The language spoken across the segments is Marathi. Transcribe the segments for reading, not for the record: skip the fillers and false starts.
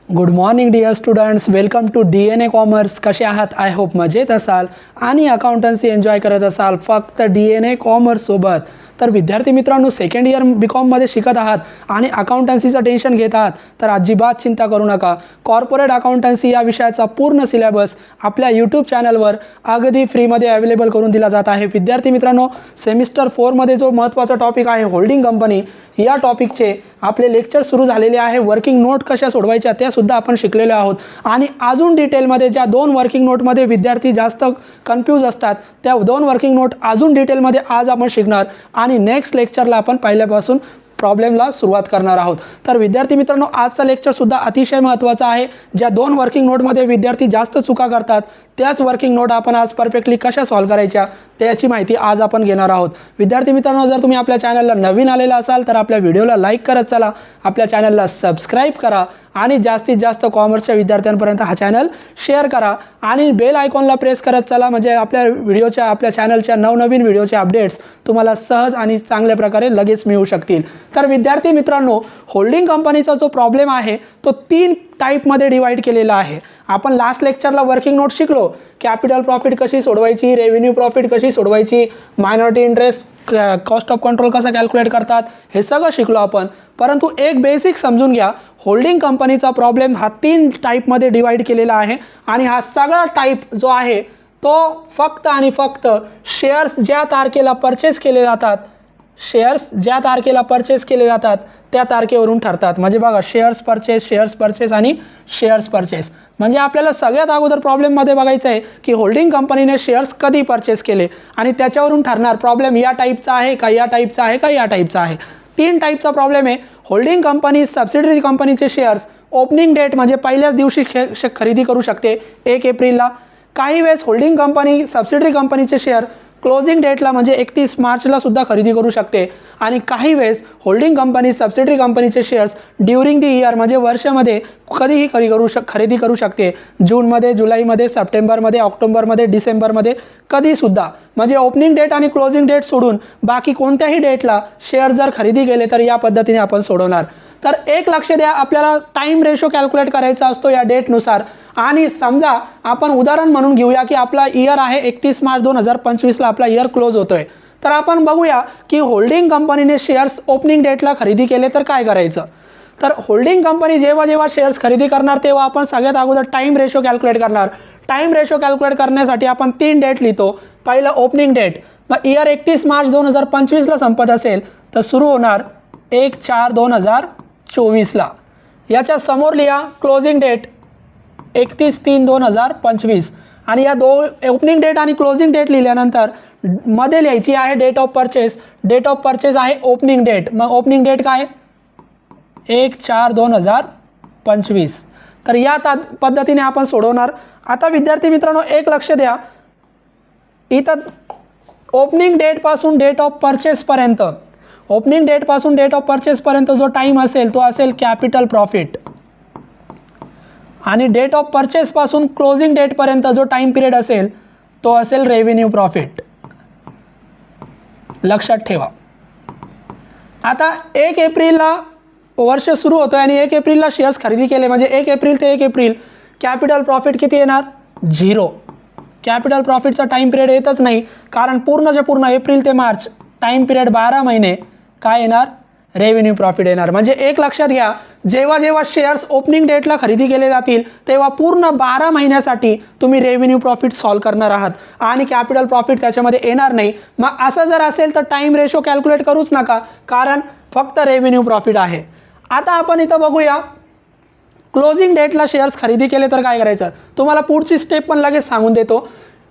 Good morning dear students, welcome to DNA commerce. कसे आहात? आय होप मजेत असाल आणि अकाउंटन्सी एन्जॉय करत असाल फक्त DNA कॉमर्ससोबत. तर विद्यार्थी मित्रांनो, सेकंड इयर BComमध्ये शिकत आहात आणि अकाउंटन्सीचं टेन्शन घेत आहात तर अजिबात चिंता करू नका. कॉर्पोरेट अकाउंटन्सी या विषयाचा पूर्ण सिलेबस आपल्या यूट्यूब चॅनलवर अगदी फ्रीमध्ये अवेलेबल करून दिला जात आहे. विद्यार्थी मित्रांनो, सेमिस्टर 4मध्ये जो महत्त्वाचा टॉपिक आहे होल्डिंग कंपनी, या टॉपिकचे आपले लेक्चर सुरू झालेले आहे. वर्किंग नोट कशा सोडवायच्या त्या सुद्धा आपण शिकलेलो आहोत आणि अजून डिटेलमध्ये ज्या दोन वर्किंग नोटमध्ये विद्यार्थी जास्त कन्फ्यूज असतात त्या दोन वर्किंग नोट अजून डिटेलमध्ये आज आपण शिकणार आणि नेक्स्ट लेक्चरला आपण पहिल्यापासून प्रॉब्लेमला सुरुवात करणार आहोत. तर विद्यार्थी मित्रांनो, आजचा लेक्चरसुद्धा अतिशय महत्त्वाचा आहे. ज्या दोन वर्किंग नोटमध्ये विद्यार्थी जास्त चुका करतात त्याच वर्किंग नोट आपण आज परफेक्टली कशा सॉल्व्ह करायच्या त्याची माहिती आज आपण घेणार आहोत. विद्यार्थी मित्रांनो, जर तुम्ही आपल्या चॅनलला नवीन आलेला असाल तर आपल्या व्हिडिओला लाईक करत चला, आपल्या चॅनलला सबस्क्राईब करा आणि जास्तीत जास्त कॉमर्सच्या विद्यार्थ्यांपर्यंत हा चॅनल शेअर करा आणि बेल आयकॉनला प्रेस करत चला, म्हणजे आपल्या चॅनलच्या नवनवीन व्हिडिओचे अपडेट्स तुम्हाला सहज आणि चांगल्या प्रकारे लगेच मिळू शकतील. तर विद्यार्थी मित्रांनो, होल्डिंग कंपनीचा जो प्रॉब्लेम आहे तो 3 टाईपमध्ये डिवाइड केलेला आहे. आपण लास्ट लेक्चरला वर्किंग नोट शिकलो, कॅपिटल प्रॉफिट कशी सोडवायची, रेव्हेन्यू प्रॉफिट कशी सोडवायची, minority interest, cost of control कसा कॅल्क्युलेट करतात, हे सगळं शिकलो आपण. परंतु एक बेसिक समजून घ्या, होल्डिंग कंपनीचा प्रॉब्लेम हा 3 टाईपमध्ये डिवाइड केलेला आहे आणि हा सगळा टाईप जो आहे तो फक्त आणि फक्त शेअर्स ज्या तारखेला परचेस केले जातात, त्या तारखेवरून ठरतात. म्हणजे बघा, शेअर्स परचेस आणि शेअर्स परचेस. म्हणजे आपल्याला सगळ्यात अगोदर प्रॉब्लेममध्ये बघायचं आहे की होल्डिंग कंपनीने शेअर्स कधी परचेस केले आणि त्याच्यावरून ठरणार प्रॉब्लेम या टाईपचा आहे का, या टाईपचा आहे का, या टाईपचा आहे. 3 टाईपचा प्रॉब्लेम आहे. होल्डिंग कंपनी सबसिडरी कंपनीचे शेअर्स ओपनिंग डेट म्हणजे पहिल्याच दिवशी खरेदी करू शकते 1 एप्रिलला. काही वेळेस होल्डिंग कंपनी सबसिडरी कंपनीचे शेअर क्लोजिंग डेटला म्हणजे 31 मार्चला सुद्धा खरेदी करू शकते आणि काही वेळेस होल्डिंग कंपनी सबसिडरी कंपनीचे शेअर्स ड्युरिंग दी इयर म्हणजे वर्षामध्ये कधीही खरेदी करू शकते. जूनमध्ये, जुलैमध्ये, सप्टेंबरमध्ये, ऑक्टोबरमध्ये, डिसेंबरमध्ये, कधीसुद्धा. म्हणजे ओपनिंग डेट आणि क्लोजिंग डेट सोडून बाकी कोणत्याही डेटला शेअर जर खरेदी केले तर या पद्धतीने आपण सोडवणार. तर एक लक्ष द्या, आपल्याला टाईम रेशो कॅल्क्युलेट करायचा असतो या डेटनुसार. आणि समजा आपण उदाहरण म्हणून घेऊया की आपला इयर आहे 31 मार्च 2025ला आपला इयर क्लोज होतोय. तर आपण बघूया की होल्डिंग कंपनीने शेअर्स ओपनिंग डेटला खरेदी केले तर काय करायचं. तर होल्डिंग कंपनी जेव्हा शेअर्स खरेदी करणार तेव्हा आपण सगळ्यात अगोदर टाईम रेशो कॅल्क्युलेट करणार. टाईम रेशो कॅल्क्युलेट करण्यासाठी आपण 3 डेट लिहितो. पहिलं ओपनिंग डेट, मग इयर 31 मार्च 2025ला संपत असेल तर सुरू होणार 1/4/2024ला. याच्या समोर लिहा क्लोजिंग डेट 31/3/2025 आणि या ओपनिंग डेट आणि क्लोजिंग डेट लिहिल्यानंतर मध्ये लिहायची आहे date of purchase. Date of purchase आहे ओपनिंग डेट, मग ओपनिंग डेट काय 1/4/2025. तर या पद्धतीने आपण सोडवणार. आता विद्यार्थी मित्रांनो, एक लक्ष द्या, इथं ओपनिंग डेटपासून डेट ऑफ परचेसपर्यंत जो टाईम असेल तो असेल कॅपिटल प्रॉफिट आणि डेट ऑफ परचेसपासून क्लोजिंग डेटपर्यंत जो टाईम पिरियड असेल तो असेल रेव्हेन्यू प्रॉफिट. लक्षात ठेवा. आता 1 एप्रिलला वर्ष सुरू होतं आणि 1 एप्रिलला शेअर्स खरेदी केले म्हणजे 1 एप्रिल ते 1 एप्रिल कॅपिटल प्रॉफिट किती येणार? 0. कॅपिटल प्रॉफिटचा टाईम पिरियड येतच नाही, कारण पूर्णच्या पूर्ण एप्रिल ते मार्च टाईम पिरियड 12 महिने काय येणार? रेव्हेन्यू प्रॉफिट येणार. म्हणजे एक लक्षात घ्या, जेव्हा शेअर्स ओपनिंग डेटला खरेदी केले जातील तेव्हा पूर्ण 12 महिन्यासाठी तुम्ही रेव्हेन्यू प्रॉफिट सॉल्व्ह करणार आहात आणि कॅपिटल प्रॉफिट त्याच्यामध्ये येणार नाही. मग असं जर असेल तर टाईम रेशो कॅल्क्युलेट करूच नका, कारण फक्त रेव्हेन्यू प्रॉफिट आहे. आता आपण इथं बघूया, क्लोजिंग डेटला शेअर्स खरेदी केले तर काय करायचं. तुम्हाला पुढची स्टेप पण लगेच सांगून देतो.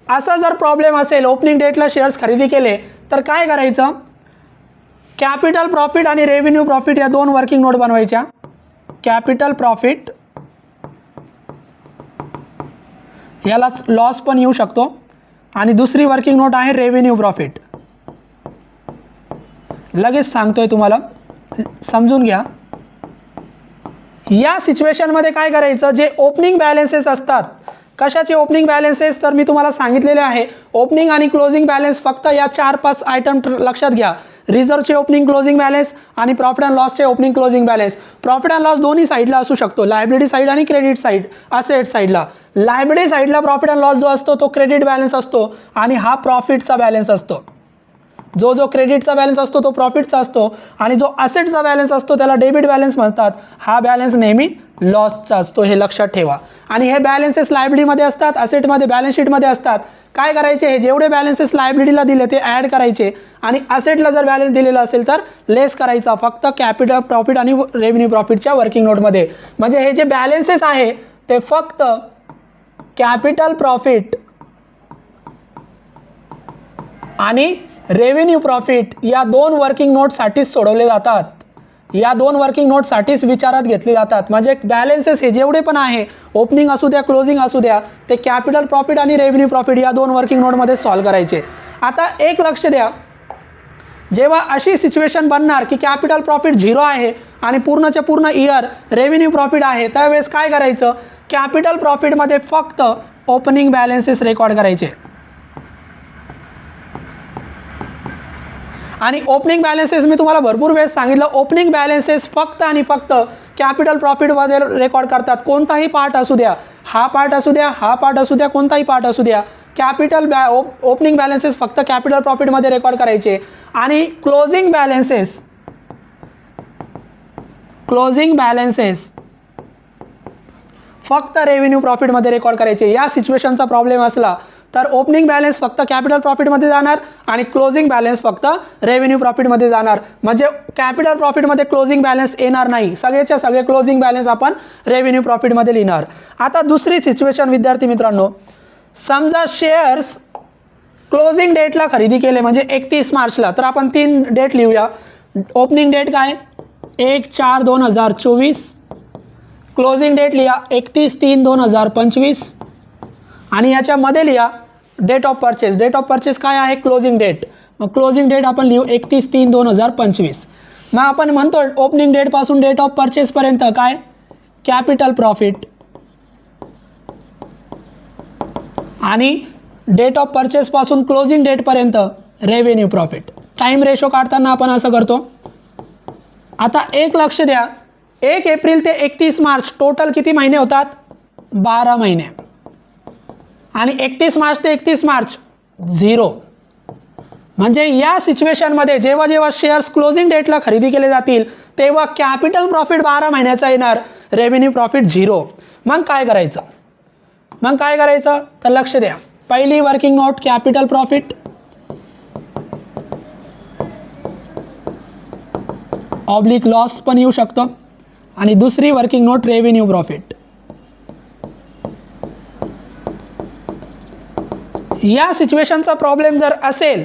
असा जर प्रॉब्लेम असेल, ओपनिंग डेटला शेअर्स खरेदी केले तर काय करायचं, कॅपिटल प्रॉफिट आणि रेव्हेन्यू प्रॉफिट या 2 वर्किंग नोट बनवायच्या. कॅपिटल प्रॉफिट याला लॉस पण येऊ शकतो आणि दुसरी वर्किंग नोट आहे रेव्हेन्यू प्रॉफिट. लगेच सांगतोय तुम्हाला, समजून घ्या. या सिच्युएशनमध्ये काय करायचं, जे ओपनिंग बॅलन्सेस असतात कशाचे ओपनिंग बॅलन्सेस, तर मी तुम्हाला सांगितलेले आहे ओपनिंग आणि क्लोजिंग बॅलन्स फक्त या 4-5 आयटम लक्षात घ्या. रिझर्वचे ओपनिंग क्लोजिंग बॅलन्स आणि प्रॉफिट अँड लॉसचे opening closing balance. Profit and loss दोन्ही साईडला असू शकतो, लायबिलिटी साईड आणि क्रेडिट साईड, असेट साईडला. लायबिलिटी साईडला प्रॉफिट अँड लॉस जो असतो तो क्रेडिट बॅलन्स असतो आणि हा प्रॉफिटचा बॅलन्स असतो. जो क्रेडिटचा बॅलन्स असतो तो प्रॉफिटचा असतो आणि जो असेटचा बॅलन्स असतो त्याला डेबिट बॅलन्स म्हणतात. हा बॅलन्स नेहमी लॉसचा असतो, हे लक्षात ठेवा. आणि हे बॅलन्सेस लायबिलिटीमध्ये असतात, असेटमध्ये, बॅलन्स शीटमध्ये असतात. काय करायचे, हे जेवढे बॅलन्सेस लायबिलिटीला दिले ते ॲड करायचे आणि असेटला जर बॅलन्स दिलेला असेल तर लेस करायचा, फक्त कॅपिटल प्रॉफिट आणि रेव्हेन्यू प्रॉफिटच्या वर्किंग नोटमध्ये. म्हणजे हे जे बॅलन्सेस आहे ते फक्त कॅपिटल प्रॉफिट आणि रेव्हेन्यू प्रॉफिट या 2 वर्किंग नोटसाठीच सोडवले जातात, या 2 वर्किंग नोटसाठीच विचारात घेतले जातात. म्हणजे बॅलन्सेस हे जेवढे पण आहे, ओपनिंग असू द्या, क्लोजिंग असू द्या, ते कॅपिटल प्रॉफिट आणि रेव्हेन्यू प्रॉफिट या 2 वर्किंग नोटमध्ये सॉल्व्ह करायचे. आता एक लक्ष द्या, जेव्हा अशी सिच्युएशन बनणार की कॅपिटल प्रॉफिट 0 आहे आणि पूर्णच्या पूर्ण इयर रेव्हेन्यू प्रॉफिट आहे, त्यावेळेस काय करायचं, कॅपिटल प्रॉफिटमध्ये फक्त ओपनिंग बॅलन्सेस रेकॉर्ड करायचे आणि ओपनिंग बॅलन्सेस मी तुम्हाला भरपूर वेळेस सांगितलं, ओपनिंग बॅलन्सेस फक्त आणि फक्त कॅपिटल प्रॉफिटमध्ये रेकॉर्ड करतात. कोणताही पार्ट असू द्या, हा पार्ट असू द्या, हा पार्ट असू द्या, कोणताही पार्ट असू द्या, कॅपिटल ओपनिंग बॅलन्सेस फक्त कॅपिटल प्रॉफिटमध्ये रेकॉर्ड करायचे आणि क्लोजिंग बॅलन्सेस फक्त रेव्हेन्यू प्रॉफिटमध्ये रेकॉर्ड करायचे. या सिच्युएशनचा प्रॉब्लेम असला तर ओपनिंग बॅलन्स फक्त कॅपिटल प्रॉफिटमध्ये जाणार आणि क्लोजिंग बॅलन्स फक्त रेव्हेन्यू प्रॉफिटमध्ये जाणार. म्हणजे कॅपिटल प्रॉफिटमध्ये क्लोजिंग बॅलन्स येणार नाही, सगळेच्या सगळे क्लोजिंग बॅलन्स आपण रेव्हेन्यू प्रॉफिटमध्ये लिहिणार. आता दुसरी सिच्युएशन विद्यार्थी मित्रांनो, समजा शेअर्स क्लोजिंग डेटला खरेदी केले म्हणजे 31 मार्चला, तर आपण 3 डेट लिहूया. ओपनिंग डेट काय, 1/4/2024, क्लोजिंग डेट लिहा 31/3/2025 आणि याच्यामध्ये लिहा date of purchase. Date of purchase काय आहे, क्लोजिंग डेट. मग क्लोजिंग डेट आपण लिहू 31/3/2025. मग आपण म्हणतो ओपनिंग डेटपासून डेट ऑफ परचेसपर्यंत काय, कॅपिटल प्रॉफिट आणि डेट ऑफ परचेसपासून क्लोजिंग डेटपर्यंत रेव्हेन्यू प्रॉफिट. टाईम रेशो काढताना आपण असं करतो. आता एक लक्ष द्या, 1 एप्रिल ते 31 मार्च टोटल किती महिने होतात, 12 महिने आणि 31 मार्च ते 31 मार्च 0. म्हणजे या सिच्युएशनमध्ये जेव्हा जेव्हा शेअर्स क्लोजिंग डेटला खरेदी केले जातील तेव्हा कॅपिटल प्रॉफिट 12 महिन्याचा येणार, रेव्हेन्यू प्रॉफिट 0. मग काय करायचं, तर लक्ष द्या, पहिली working note capital profit, oblique loss पण येऊ शकतो आणि दुसरी वर्किंग नोट रेव्हेन्यू प्रॉफिट. या सिच्युएशनचा प्रॉब्लेम जर असेल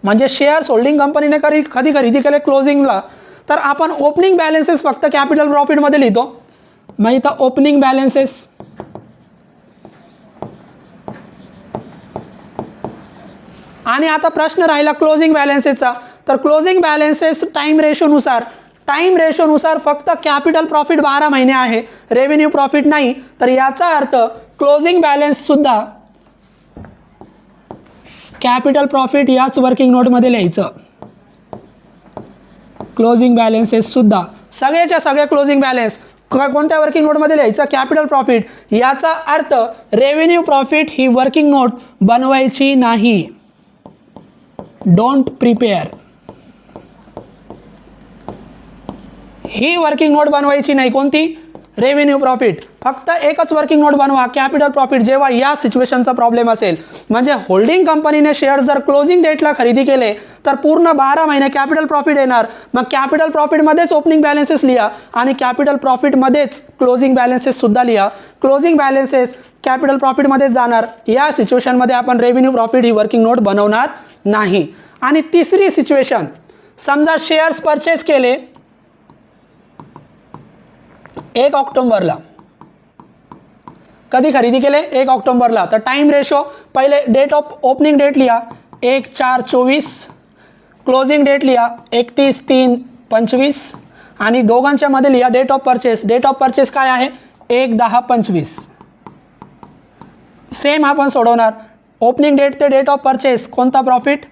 म्हणजे शेअर्स होल्डिंग कंपनीने कधी खरेदी केले क्लोजिंगला, तर आपण ओपनिंग बॅलन्सेस फक्त कॅपिटल प्रॉफिटमध्ये लिहितो. मग इथं ओपनिंग बॅलन्सेस आणि आता प्रश्न राहिला क्लोजिंग बॅलन्सेसचा. तर क्लोजिंग बॅलन्सेस टाईम रेशोनुसार फक्त कॅपिटल प्रॉफिट 12 महिने आहे, रेव्हेन्यू प्रॉफिट नाही. तर याचा अर्थ क्लोजिंग बॅलन्स सुद्धा कॅपिटल प्रॉफिट याच वर्किंग नोटमध्ये लिहायचं. क्लोजिंग बॅलन्सेस सुद्धा सगळ्याच्या सगळ्या क्लोजिंग बॅलन्स कोणत्या वर्किंग नोटमध्ये लिहायचं, कॅपिटल प्रॉफिट. याचा अर्थ रेव्हेन्यू प्रॉफिट ही वर्किंग नोट बनवायची नाही. Don't prepare, he working note बनवायची नाही. कोणती, रेव्हेन्यू प्रॉफिट. फक्त एकच वर्किंग नोट बनवा, कॅपिटल प्रॉफिट, जेव्हा या सिच्युएशनचा प्रॉब्लेम असेल. म्हणजे होल्डिंग कंपनीने शेअर जर क्लोजिंग डेटला खरेदी केले तर पूर्ण 12 महिने कॅपिटल प्रॉफिट येणार. मग कॅपिटल प्रॉफिटमध्येच ओपनिंग बॅलन्सेस लिहा आणि कॅपिटल प्रॉफिटमध्येच क्लोजिंग बॅलन्सेस सुद्धा लिहा. क्लोजिंग बॅलन्सेस कॅपिटल प्रॉफिटमध्येच जाणार. या सिच्युएशनमध्ये आपण रेव्हेन्यू प्रॉफिट ही वर्किंग नोट बनवणार नाही. आणि तिसरी सिच्युएशन, समजा शेअर्स परचेस केले 1 ऑक्टोबरला, कधी खरेदी केले, 1 ऑक्टोबरला. तर टाइम रेशो पहिले डेट ऑफ ओपनिंग डेट लिहा 1/4/24, क्लोजिंग डेट लिहा 31/3/25 आणि दोघांच्या मध्ये लिहा date of purchase. Date of purchase काय आहे, 1/10/25. सेम आपण सोडवणार. ओपनिंग डेट ते डेट ऑफ परचेस कोणता प्रॉफिट?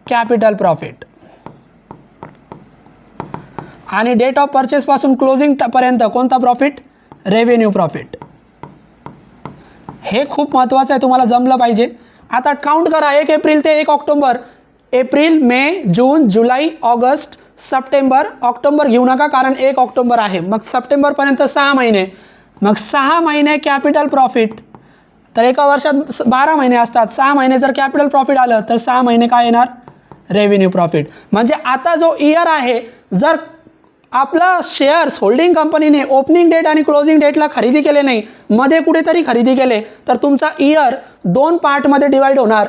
Capital profit. आणि डेट ऑफ परचेसपासून क्लोजिंग पर्यंत कोणता प्रॉफिट? Revenue profit. हे खूप महत्त्वाचं आहे, तुम्हाला जमलं पाहिजे. आता काउंट करा 1 एप्रिल ते 1 ऑक्टोबर. एप्रिल, मे, जून, जुलै, ऑगस्ट, सप्टेंबर. ऑक्टोबर घेऊ नका कारण 1 ऑक्टोबर आहे. मग सप्टेंबरपर्यंत 6 महिने. मग 6 महिने कॅपिटल प्रॉफिट. तर एका वर्षात 12 महिने असतात. 6 महिने जर कॅपिटल प्रॉफिट आलं तर 6 महिने काय येणार? Revenue profit. म्हणजे आता जो इयर आहे, जर आपला शेअर्स होल्डिंग कंपनीने ओपनिंग डेट आणि क्लोजिंग डेटला खरेदी केले नाही, मध्ये कुठेतरी खरेदी केले, तर तुमचा इयर 2 पार्टमध्ये डिवाइड होणार.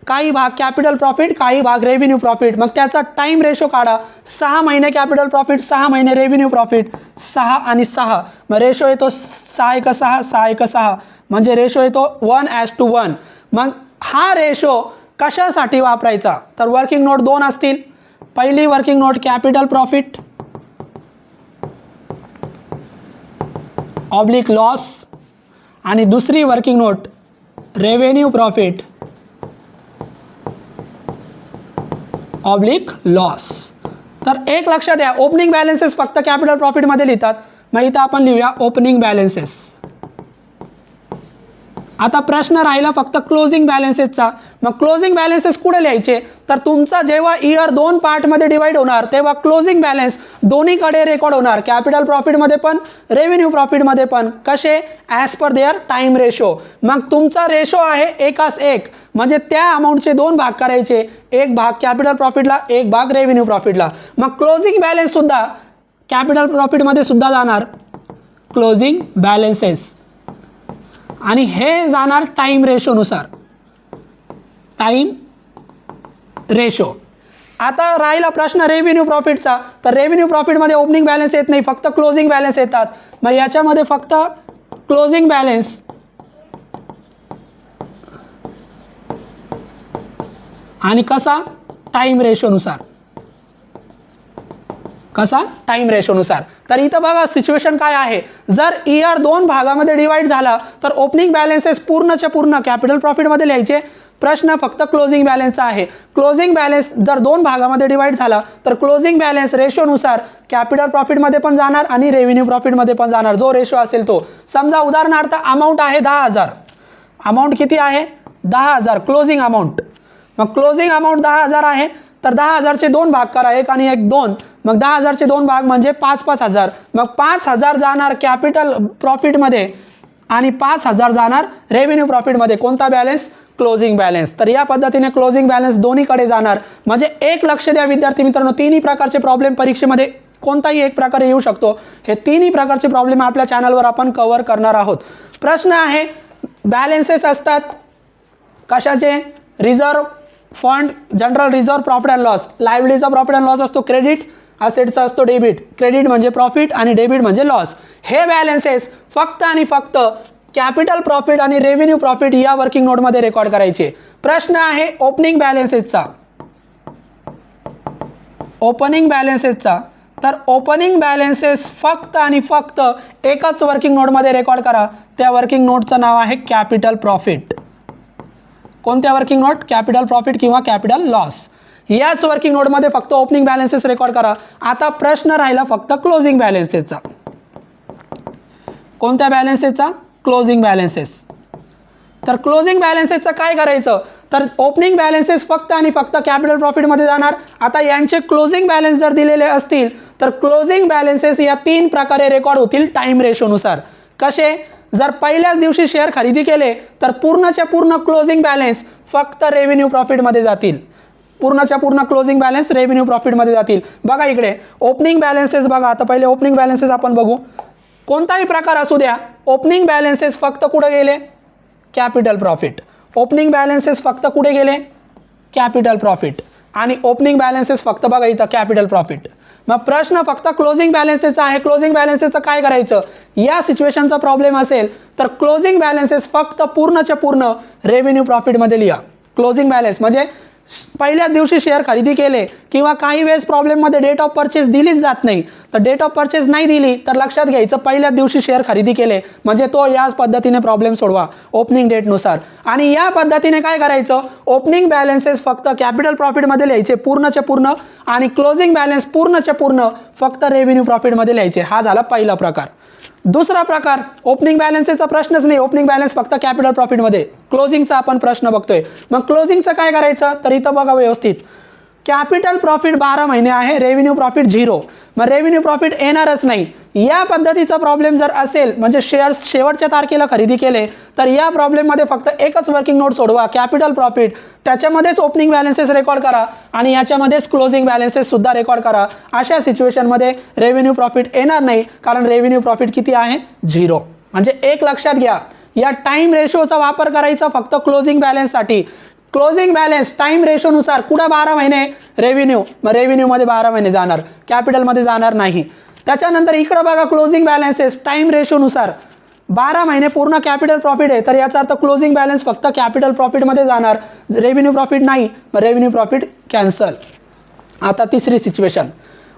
काही भाग कॅपिटल प्रॉफिट, काही भाग रेव्हेन्यू प्रॉफिट. मग त्याचा टाईम रेशो काढा. 6 महिने कॅपिटल प्रॉफिट, 6 महिने रेव्हेन्यू प्रॉफिट. 6 आणि 6 मग रेशो येतो 6:6, 6:6 म्हणजे रेशो येतो 1:1. मग हा रेशो कशासाठी वापरायचा? तर वर्किंग नोट 2 असतील. पहिली working note capital profit oblique loss आणि दुसरी working note revenue profit oblique loss. तर एक लक्षात द्या, ओपनिंग बॅलन्सेस फक्त कॅपिटल प्रॉफिटमध्ये लिहितात. मग इथं आपण लिहूया ओपनिंग बॅलन्सेस. आता प्रश्न राहिला फक्त क्लोजिंग बॅलन्सेसचा. मग क्लोजिंग बॅलन्सेस कुठे लिहायचे? तर तुमचा जेव्हा इयर 2 पार्टमध्ये डिवाइड होणार तेव्हा क्लोजिंग बॅलन्स दोन्हीकडे रेकॉर्ड होणार, कॅपिटल प्रॉफिटमध्ये पण रेव्हेन्यू प्रॉफिटमध्ये पण. कसे? As per their time ratio. मग तुमचा रेशो आहे 1:1 म्हणजे त्या अमाऊंटचे 2 भाग करायचे. एक भाग कॅपिटल प्रॉफिटला, एक भाग रेव्हेन्यू प्रॉफिटला. मग क्लोजिंग बॅलन्स सुद्धा कॅपिटल प्रॉफिटमध्ये सुद्धा जाणार क्लोजिंग बॅलन्सेस. आणि हे जाणार टाईम रेशोनुसार. Time ratio. आता राहिला प्रश्न रेव्हेन्यू प्रॉफिटचा. तर रेव्हेन्यू प्रॉफिटमध्ये ओपनिंग बॅलन्स येत नाही, फक्त क्लोजिंग बॅलन्स येतात. मग याच्यामध्ये फक्त क्लोजिंग बॅलन्स आणि कसा? टाईम रेशोनुसार. कसा? टाईम रेशोनुसार. तर इथं बघा सिच्युएशन काय आहे. जर इयर 2 भागामध्ये डिवाइड झाला तर ओपनिंग बॅलन्सेस पूर्णच्या पूर्ण कॅपिटल प्रॉफिटमध्ये लिहायचे. प्रश्न फक्त क्लोजिंग बॅलन्सचा आहे. क्लोजिंग बॅलन्स जर 2 भागामध्ये डिवाइड झाला तर क्लोजिंग बॅलन्स रेशोनुसार कॅपिटल प्रॉफिटमध्ये पण जाणार आणि रेव्हेन्यू प्रॉफिटमध्ये पण जाणार, जो रेशो असेल तो. समजा उदाहरणार्थ अमाऊंट आहे 10,000. अमाऊंट किती आहे? 10,000 क्लोजिंग अमाऊंट. मग क्लोजिंग अमाऊंट 10,000 आहे. तर 10,000चे 2 भाग करा, 1 आणि 1 2. मग 10,000चे 2 भाग म्हणजे 5,000. मग 5,000 जाणार कॅपिटल प्रॉफिटमध्ये आणि 5,000 जाणार रेव्हेन्यू प्रॉफिटमध्ये. कोणता बॅलन्स? Closing balance. तर या पद्धतीने क्लोजिंग बॅलन्स दोन्हीकडे जाणार. म्हणजे एक लक्ष द्या विद्यार्थी मित्रांनो, तिन्ही प्रकारचे प्रॉब्लेम परीक्षेमध्ये कोणताही एक प्रकारे येऊ शकतो. हे तिन्ही प्रकारचे प्रॉब्लेम आपल्या चॅनलवर आपण कव्हर करणार आहोत. प्रश्न आहे, बॅलन्सेस असतात कशाचे? Reserve fund, general reserve, profit and loss. लायबिलिटीचा प्रॉफिट अँड लॉस असतो क्रेडिट, असेटचा असतो डेबिट. क्रेडिट म्हणजे प्रॉफिट आणि डेबिट म्हणजे लॉस. हे बॅलन्सेस फक्त आणि फक्त कॅपिटल प्रॉफिट आणि रेव्हेन्यू प्रॉफिट या वर्किंग नोटमध्ये रेकॉर्ड करायचे. प्रश्न आहे ओपनिंग बॅलन्सेसचा. ओपनिंग बॅलन्सेसचा. तर ओपनिंग बॅलन्सेस फक्त आणि फक्त एकच वर्किंग नोटमध्ये रेकॉर्ड करा. त्या वर्किंग नोटचं नाव आहे कॅपिटल प्रॉफिट. कोणत्या वर्किंग नोट? कॅपिटल प्रॉफिट किंवा कॅपिटल लॉस. याच वर्किंग नोटमध्ये फक्त ओपनिंग बॅलन्सेस रेकॉर्ड करा. आता प्रश्न राहिला फक्त क्लोजिंग बॅलन्सेसचा. कोणत्या बॅलन्सेसचा? Closing balances. तर क्लोजिंग बॅलन्सेसचं काय करायचं? तर ओपनिंग बॅलन्सेस फक्त आणि फक्त कॅपिटल प्रॉफिटमध्ये जाणार. आता यांचे क्लोजिंग बॅलन्स जर दिलेले असतील तर क्लोजिंग बॅलन्सेस या 3 प्रकारे रेकॉर्ड होतील टाईम रेशोनुसार. कसे? जर पहिल्याच दिवशी शेअर खरेदी केले तर पूर्णच्या पूर्ण क्लोजिंग बॅलन्स फक्त रेव्हेन्यू प्रॉफिटमध्ये जातील. पूर्णच्या पूर्ण क्लोजिंग बॅलन्स रेव्हेन्यू प्रॉफिटमध्ये जातील. बघा इकडे ओपनिंग बॅलन्सेस बघा. आता पहिले ओपनिंग बॅलन्सेस आपण बघू. कोणताही प्रकार असू द्या, ओपनिंग बॅलन्सेस फक्त कुठे गेले? Capital profit. ओपनिंग बॅलन्सेस फक्त कुठे गेले? Capital profit. आणि ओपनिंग बॅलन्सेस फक्त बघा इथं कॅपिटल प्रॉफिट. मग प्रश्न फक्त क्लोजिंग बॅलन्सेसचा आहे. क्लोजिंग बॅलन्सेसचं काय करायचं? या सिच्युएशनचा प्रॉब्लेम असेल तर क्लोजिंग बॅलन्सेस फक्त पूर्णच्या पूर्ण रेव्हेन्यू प्रॉफिटमध्ये लिहा. क्लोजिंग बॅलन्स म्हणजे पहिल्याच दिवशी शेअर खरेदी केले किंवा काही वेळेस प्रॉब्लेममध्ये डेट ऑफ परचेस दिलीच जात नाही, तर डेट ऑफ परचेस नाही दिली तर लक्षात घ्यायचं पहिल्याच दिवशी शेअर खरेदी केले म्हणजे तो याच पद्धतीने प्रॉब्लेम सोडवा ओपनिंग डेटनुसार. आणि या पद्धतीने काय करायचं, ओपनिंग बॅलन्सेस फक्त कॅपिटल प्रॉफिटमध्ये लिहायचे पूर्णचे पूर्ण आणि क्लोजिंग बॅलन्स पूर्णचे पूर्ण फक्त रेव्हेन्यू प्रॉफिटमध्ये लिहायचे. हा झाला पहिला प्रकार. दुसरा प्रकार, ओपनिंग बॅलन्सचा प्रश्नच नाही, ओपनिंग बॅलन्स फक्त कॅपिटल प्रॉफिटमध्ये. क्लोजिंगचा आपण प्रश्न बघतोय. मग क्लोजिंगचं काय करायचं, तर इथं बघा व्यवस्थित, कॅपिटल प्रॉफिट 12 महिने आहे, रेव्हेन्यू प्रॉफिट 0. मग रेव्हेन्यू प्रॉफिट येणारच नाही. या पद्धतीचा प्रॉब्लेम जर असेल म्हणजे शेअर्स शेवटच्या तारखेला खरेदी केले तर या प्रॉब्लेममध्ये फक्त एकच वर्किंग नोट सोडवा, कॅपिटल प्रॉफिट, त्याच्यामध्येच ओपनिंग बॅलन्सेस रेकॉर्ड करा आणि याच्यामध्येच क्लोजिंग बॅलन्सेस सुद्धा रेकॉर्ड करा. अशा सिच्युएशनमध्ये रेव्हेन्यू प्रॉफिट येणार नाही, कारण रेव्हेन्यू प्रॉफिट किती आहे, 0. म्हणजे एक लक्षात घ्या, या टाइम रेशोचा वापर करायचा फक्त क्लोजिंग बॅलन्ससाठी. क्लोजिंग बॅलन्स टाइम रेशोनुसार कुठं 12 महिने रेव्हेन्यू, मग रेव्हेन्यूमध्ये 12 महिने जाणार, कॅपिटलमध्ये जाणार नाही. त्याच्यानंतर इकडं बघा क्लोजिंग बॅलन्सेस टाइम रेशोनुसार 12 महिने पूर्ण कॅपिटल प्रॉफिट आहे, तर याचा अर्थ क्लोजिंग बॅलन्स फक्त कॅपिटल प्रॉफिटमध्ये जाणार, रेव्हेन्यू प्रॉफिट नाही, मग रेव्हेन्यू प्रॉफिट कॅन्सल. आता तिसरी सिच्युएशन,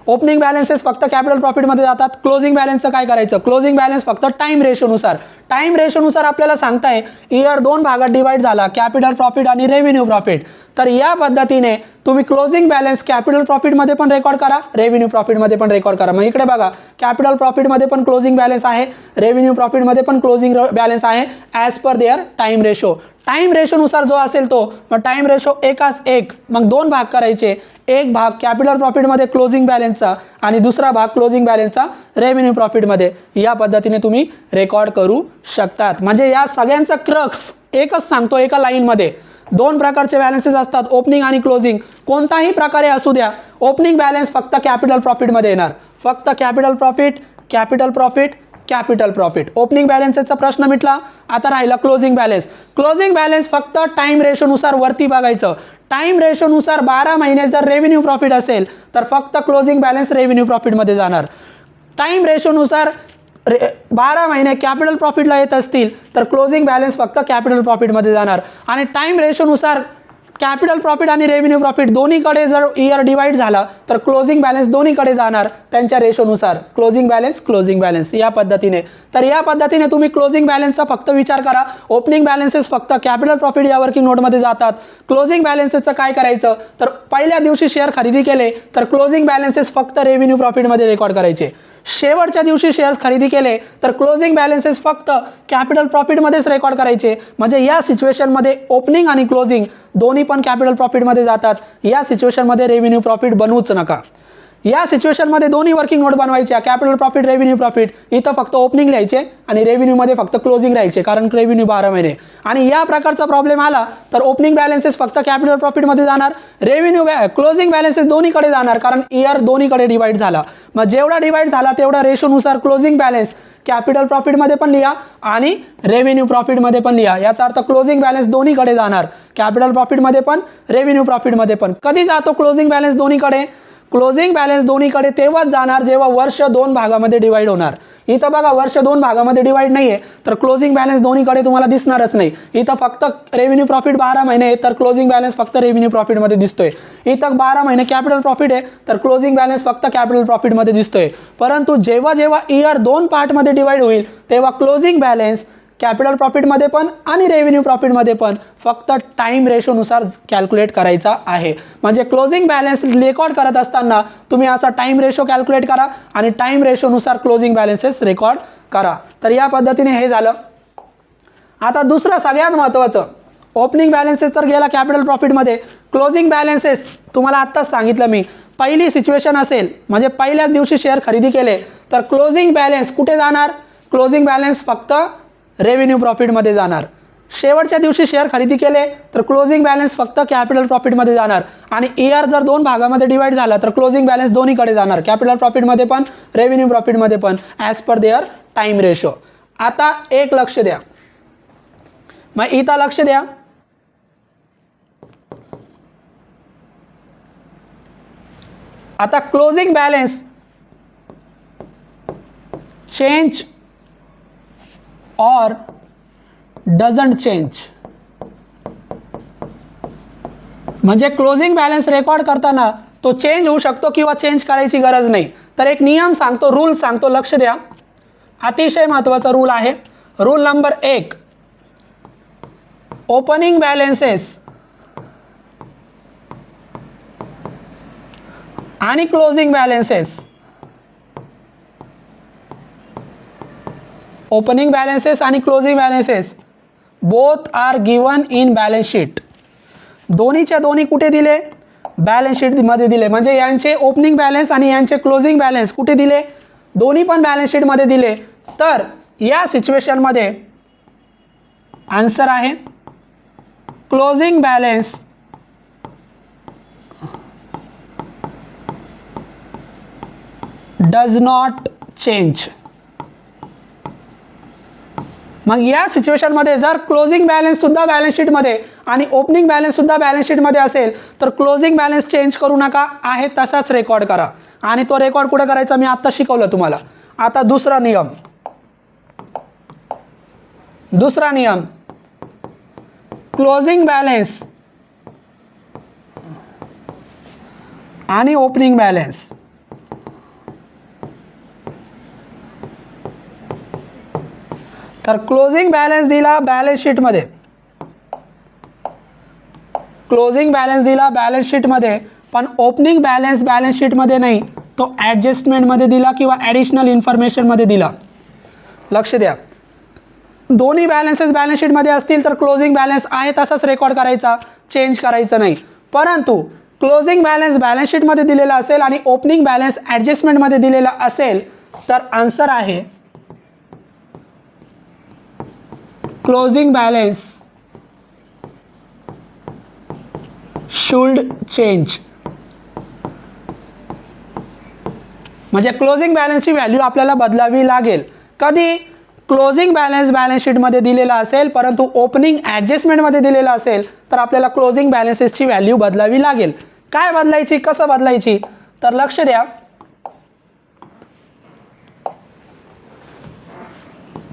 ओपनिंग बॅलन्सेस फक्त कॅपिटल प्रॉफिटमध्ये जातात, क्लोजिंग बॅलन्सचं काय करायचं, क्लोजिंग बॅलन्स फक्त टाइम रेशोनुसार. टाइम रेशोनुसार आपल्याला सांगताय इयर 2 भागात डिवाइड झाला, कॅपिटल प्रॉफिट आणि रेव्हेन्यू प्रॉफिट. तर या पद्धतीने तुम्ही क्लोजिंग बॅलन्स कॅपिटल प्रॉफिटमध्ये पण रेकॉर्ड करा, रेव्हेन्यू प्रॉफिटमध्ये पण रेकॉर्ड करा. मग इकडे बघा, कॅपिटल प्रॉफिटमध्ये पण क्लोजिंग बॅलन्स आहे, रेव्हेन्यू प्रॉफिटमध्ये पण क्लोजिंग बॅलन्स आहे as per there time ratio. Time रेशोनुसार जो असेल तो, मग टाइम रेशो एकास एक, मग 2 भाग करायचे, एक भाग कॅपिटल प्रॉफिटमध्ये क्लोजिंग बॅलन्सचा आणि दुसरा भाग क्लोजिंग बॅलन्सचा रेव्हेन्यू प्रॉफिटमध्ये. या पद्धतीने तुम्ही रेकॉर्ड करू शकतात. म्हणजे या सगळ्यांचा क्रक्स एकच सांगतो एका लाईनमध्ये. 2 प्रकारचे बॅलन्सेस असतात, ओपनिंग आणि क्लोजिंग. कोणताही प्रकारे असू द्या, ओपनिंग बॅलन्स फक्त कॅपिटल प्रॉफिटमध्ये येणार, फक्त capital profit, capital profit, capital profit. Opening बॅलन्सचा प्रश्न मिटला. आता राहिला क्लोजिंग बॅलन्स. क्लोजिंग बॅलन्स फक्त टाइम रेशोनुसार वरती बघायचं. टाइम रेशोनुसार 12 महिने जर रेव्हेन्यू प्रॉफिट असेल तर फक्त क्लोजिंग बॅलन्स रेव्हेन्यू प्रॉफिटमध्ये जाणार. टाइम रेशोनुसार 12 महिने कॅपिटल प्रॉफिटला येत असतील तर क्लोजिंग बॅलन्स फक्त कॅपिटल प्रॉफिटमध्ये जाणार. आणि टाइम रेशोनुसार कॅपिटल प्रॉफिट आणि रेव्हेन्यू प्रॉफिट दोन्हीकडे जर इयर डिवाइड झाला तर क्लोजिंग बॅलन्स दोन्हीकडे जाणार त्यांच्या रेशोनुसार. क्लोजिंग बॅलन्स, क्लोजिंग बॅलन्स या पद्धतीने. तर या पद्धतीने तुम्ही क्लोजिंग बॅलन्सचा फक्त विचार करा. ओपनिंग बॅलन्सेस फक्त कॅपिटल प्रॉफिट या वर्किंग नोटमध्ये जातात. क्लोजिंग बॅलन्सेसचं काय करायचं, तर पहिल्या दिवशी शेअर खरेदी केले तर क्लोजिंग बॅलन्सेस फक्त रेव्हेन्यू प्रॉफिटमध्ये रेकॉर्ड करायचे. शेवटच्या दिवशी शेअर्स खरेदी केले तर क्लोजिंग बॅलन्सेस फक्त कॅपिटल प्रॉफिटमध्येच रेकॉर्ड करायचे. म्हणजे या सिच्युएशनमध्ये ओपनिंग आणि क्लोजिंग दोन्ही पण कॅपिटल प्रॉफिटमध्ये जातात. या सिच्युएशनमध्ये रेव्हेन्यू प्रॉफिट बनवूच नका. या सिच्युएशनमध्ये दोन्ही वर्किंग नोट बनवायच्या, कॅपिटल प्रॉफिट, रेव्हेन्यू प्रॉफिट. इथं फक्त ओपनिंग लिहायचे आणि रेव्हेन्यूमध्ये फक्त क्लोजिंग राहायचे, कारण रेव्हेन्यू 12 महिने. आणि या प्रकारचा प्रॉब्लेम आला तर ओपनिंग बॅलन्सेस फक्त कॅपिटल प्रॉफिटमध्ये जाणार, रेव्हेन्यू क्लोजिंग बॅलन्सेस दोन्हीकडे जाणार, कारण इयर दोन्हीकडे डिवाइड झाला. मग जेवढा डिवाइड झाला तेवढा रेशोनुसार क्लोजिंग बॅलन्स कॅपिटल प्रॉफिटमध्ये पण लिहा आणि रेव्हेन्यू प्रॉफिटमध्ये पण लिहा. याचा अर्थ क्लोजिंग बॅलन्स दोन्हीकडे जाणार, कॅपिटल प्रॉफिटमध्ये पण, रेव्हेन्यू प्रॉफिटमध्ये पण. कधी जातो क्लोजिंग बॅलन्स दोन्हीकडे, क्लोजिंग बॅलन्स दोन्हीकडे तेव्हाच जाणार जेव्हा वर्ष 2 भागामध्ये डिवाइड होणार. इथं बघा वर्ष 2 भागामध्ये डिवाइड नाही आहे तर क्लोजिंग बॅलन्स दोन्हीकडे तुम्हाला दिसणारच नाही. इथं फक्त रेव्हेन्यू प्रॉफिट 12 महिने तर क्लोजिंग बॅलन्स फक्त रेव्हेन्यू प्रॉफिटमध्ये दिसतोय. इथं 12 महिने कॅपिटल प्रॉफिट आहे तर क्लोजिंग बॅलन्स फक्त कॅपिटल प्रॉफिटमध्ये दिसतोय. परंतु जेव्हा जेव्हा इयर 2 पार्टमध्ये डिवाइड होईल तेव्हा क्लोजिंग बॅलन्स कॅपिटल प्रॉफिटमध्ये पण आणि रेव्हेन्यू प्रॉफिटमध्ये पण फक्त टाइम रेशोनुसार कॅल्क्युलेट करायचा आहे. म्हणजे क्लोजिंग बॅलन्स रेकॉर्ड करत असताना तुम्ही असा टाइम रेशो कॅल्क्युलेट करा आणि टाइम रेशोनुसार क्लोजिंग बॅलन्सेस रेकॉर्ड करा. तर या पद्धतीने हे झालं. आता दुसरं सगळ्यात महत्त्वाचं, ओपनिंग बॅलन्सेस तर गेला कॅपिटल प्रॉफिटमध्ये. क्लोजिंग बॅलन्सेस तुम्हाला आत्ताच सांगितलं मी, पहिली सिच्युएशन असेल म्हणजे पहिल्याच दिवशी शेअर खरेदी केले तर क्लोजिंग बॅलन्स कुठे जाणार, क्लोजिंग बॅलन्स फक्त रेव्हेन्यू प्रॉफिटमध्ये जाणार. शेवटच्या दिवशी शेअर खरेदी केले तर क्लोजिंग बॅलन्स फक्त कॅपिटल प्रॉफिटमध्ये जाणार. आणि इयर जर 2 भागामध्ये डिवाइड झाला तर क्लोजिंग बॅलन्स दोन्हीकडे जाणार, कॅपिटल प्रॉफिटमध्ये पण, रेव्हेन्यू प्रॉफिटमध्ये पण, as per there time ratio. आता एक लक्ष द्या, मग इथं लक्ष द्या. आता closing balance change or doesn't change. म्हणजे क्लोजिंग बॅलन्स रेकॉर्ड करताना तो चेंज होऊ शकतो किंवा चेंज करायची गरज नाही. तर एक नियम सांगतो, रूल सांगतो, लक्ष द्या. अतिशय महत्त्वाचा रूल आहे. रूल नंबर 1, ओपनिंग बॅलन्सेस आणि क्लोजिंग बॅलन्सेस, ओपनिंग बॅलन्सेस आणि closing balances both are given in balance sheet. दोन्हीच्या दोन्ही कुठे दिले? बॅलन्स शीटमध्ये दिले. म्हणजे यांचे ओपनिंग बॅलन्स आणि यांचे क्लोजिंग बॅलन्स कुठे दिले? दोन्ही पण बॅलन्स शीटमध्ये दिले. तर या सिच्युएशनमध्ये आन्सर आहे closing balance does not change. मग या सिच्युएशनमध्ये जर क्लोजिंग बॅलन्स सुद्धा बॅलन्स शीटमध्ये आणि ओपनिंग बॅलन्स सुद्धा बॅलन्स शीटमध्ये असेल तर क्लोजिंग बॅलन्स चेंज करू नका, आहे तसाच रेकॉर्ड करा. आणि तो रेकॉर्ड कुठे करायचा मी आत्ता शिकवलं तुम्हाला. आता दुसरा नियम, क्लोजिंग बॅलन्स आणि ओपनिंग बॅलन्स तर क्लोजिंग बॅलन्स दिला बॅलन्स शीटमध्ये, क्लोजिंग बॅलन्स दिला बॅलन्स शीटमध्ये, पण ओपनिंग बॅलन्स बॅलन्स शीटमध्ये नाही, तो ॲडजस्टमेंटमध्ये दिला किंवा ॲडिशनल इन्फॉर्मेशनमध्ये दिला. लक्ष द्या, दोन्ही बॅलन्सेस बॅलन्स शीटमध्ये असतील तर क्लोजिंग बॅलन्स आहे तसाच रेकॉर्ड करायचा, चेंज करायचं नाही. परंतु क्लोजिंग बॅलन्स बॅलन्स शीटमध्ये दिलेला असेल आणि ओपनिंग बॅलन्स ॲडजस्टमेंटमध्ये दिलेला असेल तर आन्सर आहे क्लोजिंग बॅलन्स शुड चेंज. म्हणजे क्लोजिंग बॅलन्सची व्हॅल्यू आपल्याला बदलावी लागेल. कधी? क्लोजिंग बॅलन्स बॅलन्स शीटमध्ये दिलेला असेल परंतु ओपनिंग ॲडजस्टमेंटमध्ये दिलेला असेल तर आपल्याला क्लोजिंग बॅलन्सेसची व्हॅल्यू बदलावी लागेल. काय बदलायची, कसं बदलायची? तर लक्ष द्या.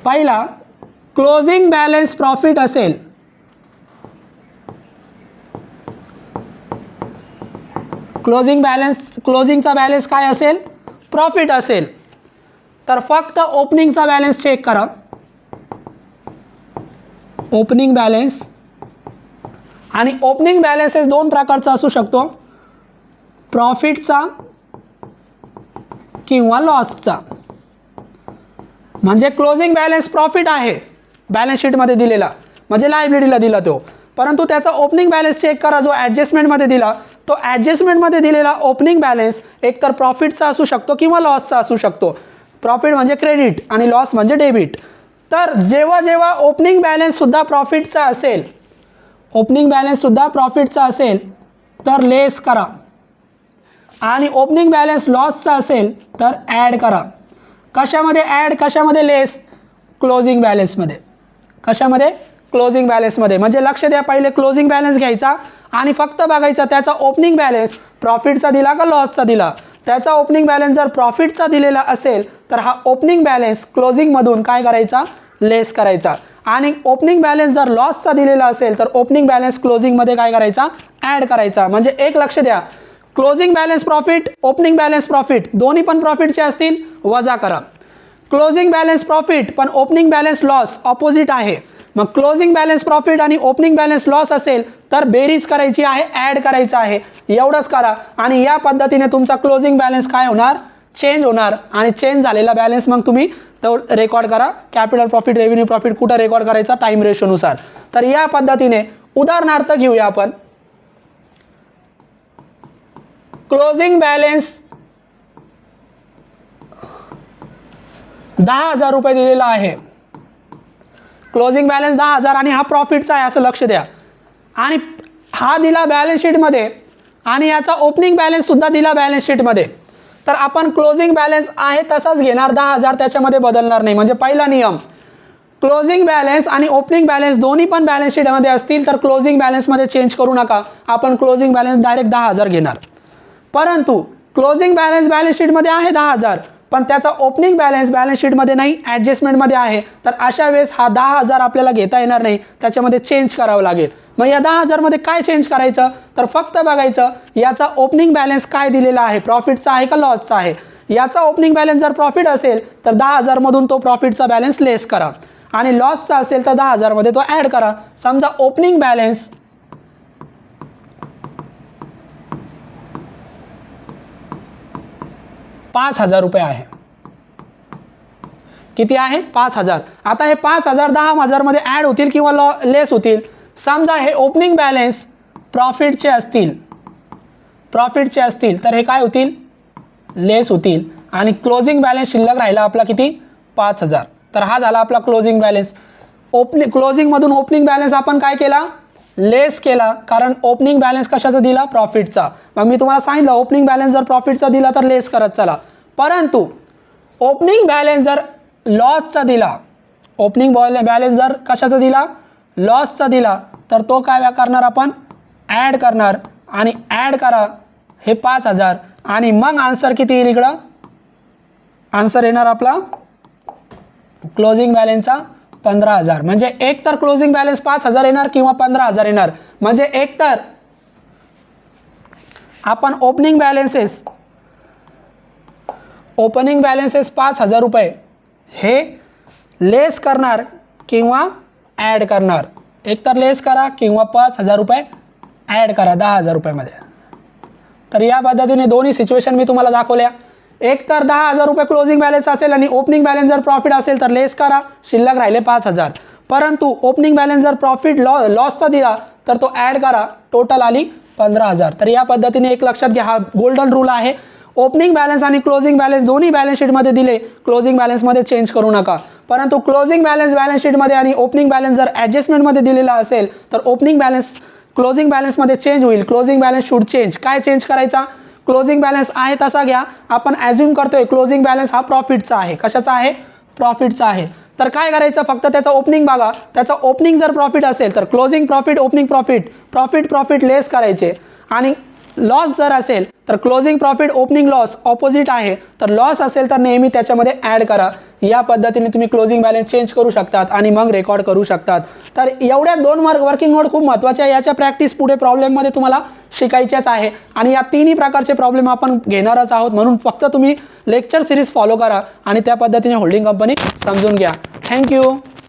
पहिला, क्लोजिंग बॅलन्स प्रॉफिट असेल, क्लोजिंगचा बॅलन्स काय असेल? प्रॉफिट असेल. तर फक्त ओपनिंगचा बॅलन्स चेक करा. ओपनिंग बॅलन्स आणि ओपनिंग बॅलन्सेस दोन प्रकारचा असू शकतो, प्रॉफिटचा किंवा लॉसचा. म्हणजे क्लोजिंग बॅलन्स प्रॉफिट आहे बॅलन्स शीटमध्ये दिलेला, म्हणजे लायबिलिटीला दिला तो, परंतु त्याचा ओपनिंग बॅलन्स चेक करा जो ॲडजस्टमेंटमध्ये दिला, तो ॲडजस्टमेंटमध्ये दिलेला ओपनिंग बॅलन्स एकतर प्रॉफिटचा असू शकतो किंवा लॉसचा असू शकतो. प्रॉफिट म्हणजे क्रेडिट आणि लॉस म्हणजे डेबिट. तर जेव्हा जेव्हा ओपनिंग बॅलन्ससुद्धा प्रॉफिटचा असेल, ओपनिंग बॅलन्ससुद्धा प्रॉफिटचा असेल तर लेस करा आणि ओपनिंग बॅलन्स लॉसचा असेल तर ॲड करा. कशामध्ये ॲड, कशामध्ये लेस? क्लोजिंग बॅलन्समध्ये. कशामध्ये? क्लोजिंग बॅलन्समध्ये. म्हणजे लक्ष द्या, पहिले क्लोजिंग बॅलन्स घ्यायचा आणि फक्त बघायचा त्याचा ओपनिंग बॅलन्स प्रॉफिटचा दिला का लॉसचा दिला. त्याचा ओपनिंग बॅलन्स जर प्रॉफिटचा दिलेला असेल तर हा ओपनिंग बॅलन्स क्लोजिंगमधून काय करायचा? लेस करायचा. आणि ओपनिंग बॅलन्स जर लॉसचा दिलेला असेल तर ओपनिंग बॅलन्स क्लोजिंगमध्ये काय करायचा? ॲड करायचा. म्हणजे एक लक्ष द्या, closing balance profit, opening balance profit दोन्ही पण प्रॉफिटचे असतील, वजा करा. क्लोजिंग बॅलन्स प्रॉफिट पण ओपनिंग बॅलन्स लॉस ऑपोजिट आहे. मग क्लोजिंग बॅलन्स प्रॉफिट आणि ओपनिंग बॅलन्स लॉस असेल तर बेरीज करायची आहे, ॲड करायचं आहे. एवढंच करा आणि या पद्धतीने तुमचा क्लोजिंग बॅलन्स काय होणार? चेंज होणार. आणि चेंज झालेला बॅलन्स मग तुम्ही तो रेकॉर्ड करा. कॅपिटल प्रॉफिट, रेव्हेन्यू प्रॉफिट कुठं रेकॉर्ड करायचा? टाईम रेशोनुसार. तर या पद्धतीने उदाहरणार्थ घेऊया आपण. क्लोजिंग बॅलन्स 10,000 रुपये दिलेला आहे. क्लोजिंग बॅलन्स 10,000 आणि हा प्रॉफिटचा आहे असं लक्ष द्या. आणि हा दिला बॅलन्स शीटमध्ये आणि याचा ओपनिंग बॅलन्स सुद्धा दिला बॅलन्स शीटमध्ये. तर आपण क्लोजिंग बॅलन्स आहे तसाच घेणार, 10,000 त्याच्यामध्ये बदलणार नाही. म्हणजे पहिला नियम, क्लोजिंग बॅलन्स आणि ओपनिंग बॅलन्स दोन्ही पण बॅलन्स शीटमध्ये असतील तर क्लोजिंग बॅलन्समध्ये चेंज करू नका. आपण क्लोजिंग बॅलन्स डायरेक्ट 10,000 घेणार. परंतु क्लोजिंग बॅलन्स बॅलन्स शीटमध्ये आहे 10,000 पण त्याचा ओपनिंग बॅलन्स बॅलन्स शीटमध्ये नाही, ॲडजस्टमेंटमध्ये आहे. तर अशा वेळेस हा 10,000 आपल्याला घेता येणार नाही, त्याच्यामध्ये चेंज करावं लागेल. मग या 10,000 मध्ये काय चेंज करायचं, तर फक्त बघायचं याचा ओपनिंग बॅलन्स काय दिलेला आहे, प्रॉफिटचा आहे का लॉसचा आहे. याचा ओपनिंग बॅलन्स जर प्रॉफिट असेल तर 10,000 मधून तो प्रॉफिटचा बॅलन्स लेस करा आणि लॉसचा असेल तर 10,000 मध्ये तो ॲड करा. समजा ओपनिंग बॅलन्स 5,000 रुपये आहे. किती आहे, 5,000. आता हे 5,000 10,000 मध्ये ॲड होतील किंवा लेस होतील. समजा हे ओपनिंग बॅलन्स प्रॉफिटचे असतील तर हे काय होतील, लेस होतील आणि क्लोजिंग बॅलन्स शिल्लक राहिला आपला किती, 5,000. तर हा झाला आपला क्लोजिंग बॅलन्स. क्लोजिंगमधून ओपनिंग बॅलन्स आपण काय केला, लेस केला, कारण ओपनिंग बॅलन्स कशाचा दिला, प्रॉफिटचा. मग मी तुम्हाला सांगितलं ओपनिंग बॅलन्स जर प्रॉफिटचा दिला तर लेस करत चला. परंतु ओपनिंग बॅलन्स जर लॉसचा दिला, ओपनिंग बॅलन्स जर कशाचा दिला, लॉसचा दिला, तर तो काय करणार, आपण ॲड करणार आणि ॲड करा हे 5,000 आणि मग आन्सर किती येईल, इकडं आन्सर येणार आपला क्लोजिंग बॅलन्सचा 15,000. म्हणजे एक तर क्लोजिंग बॅलन्स 5,000 येणार किंवा 15,000 येणार. म्हणजे एक तर आपण ओपनिंग बॅलन्सेस 5,000 रुपये हे लेस करणार किंवा ॲड करणार. एक तर लेस करा किंवा 5,000 रुपये ॲड करा 10,000 रुपयामध्ये. तर या पद्धतीने दोन्ही सिच्युएशन मी तुम्हाला दाखवल्या. एक तर 10,000 रुपये क्लोजिंग बॅलन्स असेल आणि ओपनिंग बॅलन्स जर प्रॉफिट असेल तर लेस करा, शिल्लक राहिले 5,000. परंतु ओपनिंग बॅलन्स जर प्रॉफिट लॉसचा दिला तर तो ॲड करा, टोटल आली 15,000. तर या पद्धतीने एक लक्षात घ्या, हा गोल्डन रूल आहे. ओपनिंग बॅलन्स आणि क्लोजिंग बॅलन्स दोन्ही बॅलन्स शीटमध्ये दिले, क्लोजिंग बॅलन्समध्ये चेंज करू नका. परंतु क्लोजिंग बॅलन्स शीटमध्ये आणि ओपनिंग बॅलन्स जर ॲडजस्टमेंटमध्ये दिलेला असेल तर ओपनिंग बॅलन्स क्लोजिंग बॅलन्समध्ये चेंज होईल. Closing balance should change. काय चेंज करायचा, क्लोजिंग बॅलन्स आहे तसा घ्या. आपण ॲज्युम करतोय क्लोजिंग बॅलन्स हा प्रॉफिटचा आहे. कशाचा आहे, प्रॉफिटचा आहे. तर काय करायचं, फक्त त्याचा ओपनिंग बघा. त्याचा ओपनिंग जर प्रॉफिट असेल तर क्लोजिंग प्रॉफिट, ओपनिंग प्रॉफिट लेस करायचे. आणि लॉस जर असेल तर closing profit, opening loss opposite आहे. तर लॉस असेल तर नेहमी त्याच्यामध्ये ॲड करा. या पद्धतीने तुम्ही क्लोजिंग बॅलन्स चेंज करू शकतात आणि मग रेकॉर्ड करू शकतात. तर एवढ्या 2 वर्किंग नोट खूप महत्त्वाच्या आहे. याच्या प्रॅक्टिस पुढे प्रॉब्लेममध्ये तुम्हाला शिकायच्याच आहे आणि या तिन्ही प्रकारचे प्रॉब्लेम आपण घेणारच आहोत. म्हणून फक्त तुम्ही लेक्चर सिरीज फॉलो करा आणि त्या पद्धतीने होल्डिंग कंपनी समजून घ्या. थँक्यू.